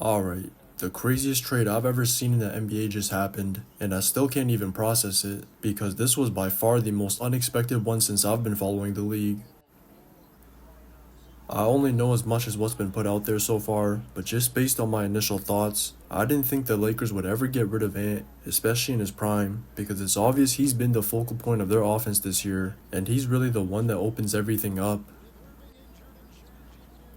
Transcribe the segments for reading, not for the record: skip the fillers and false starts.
Alright, the craziest trade I've ever seen in the NBA just happened, and I still can't even process it, because this was by far the most unexpected one since I've been following the league. I only know as much as what's been put out there so far, but just based on my initial thoughts, I didn't think the Lakers would ever get rid of Ant, especially in his prime, because it's obvious he's been the focal point of their offense this year, and he's really the one that opens everything up.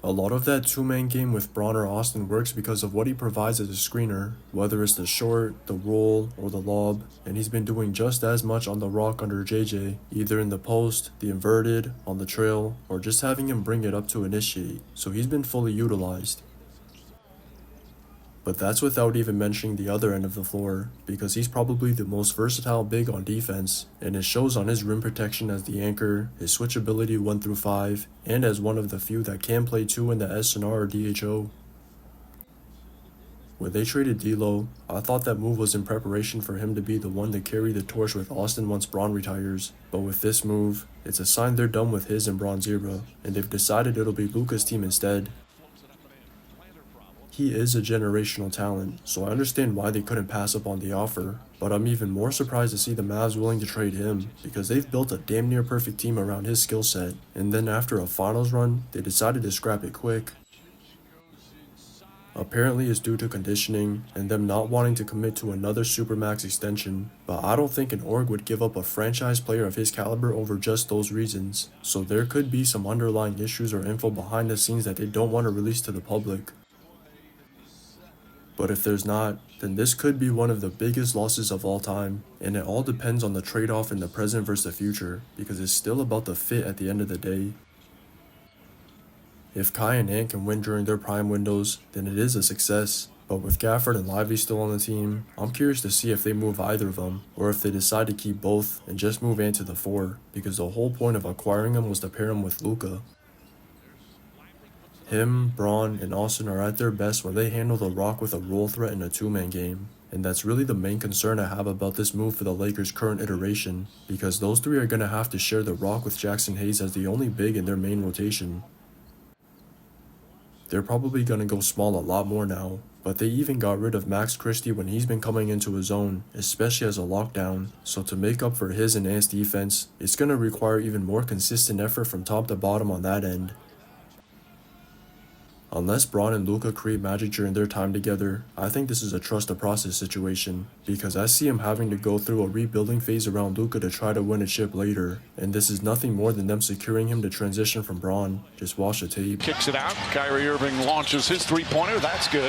A lot of that two-man game with Bron or Austin works because of what he provides as a screener, whether it's the short, the roll, or the lob, and he's been doing just as much on the rock under JJ, either in the post, the inverted, on the trail, or just having him bring it up to initiate, so he's been fully utilized. But that's without even mentioning the other end of the floor, because he's probably the most versatile big on defense, and it shows on his rim protection as the anchor, his switchability 1 through 5, and as one of the few that can play 2 in the SNR or DHO. When they traded D'Lo, I thought that move was in preparation for him to be the one to carry the torch with Austin once Bron retires, but with this move, it's a sign they're done with his and Bron's era, and they've decided it'll be Luka's team instead. He is a generational talent, so I understand why they couldn't pass up on the offer, but I'm even more surprised to see the Mavs willing to trade him, because they've built a damn near perfect team around his skill set, and then after a finals run, they decided to scrap it quick. Apparently it's due to conditioning, and them not wanting to commit to another Supermax extension, but I don't think an org would give up a franchise player of his caliber over just those reasons, so there could be some underlying issues or info behind the scenes that they don't want to release to the public. But if there's not, then this could be one of the biggest losses of all time, and it all depends on the trade-off in the present versus the future, because it's still about the fit at the end of the day. If Kai and Ant can win during their prime windows, then it is a success, but with Gafford and Lively still on the team, I'm curious to see if they move either of them, or if they decide to keep both and just move Ant to the 4, because the whole point of acquiring him was to pair him with Luka. Him, Bron, and Austin are at their best when they handle the rock with a roll threat in a two-man game, and that's really the main concern I have about this move for the Lakers' current iteration, because those three are going to have to share the rock with Jackson Hayes as the only big in their main rotation. They're probably going to go small a lot more now, but they even got rid of Max Christie when he's been coming into his own, especially as a lockdown, so to make up for his and Ant's defense, it's going to require even more consistent effort from top to bottom on that end. Unless Bron and Luka create magic during their time together, I think this is a trust the process situation, because I see him having to go through a rebuilding phase around Luka to try to win a chip later, and this is nothing more than them securing him to transition from Bron. Just watch the tape. Kicks it out. Kyrie Irving launches his three-pointer. That's good.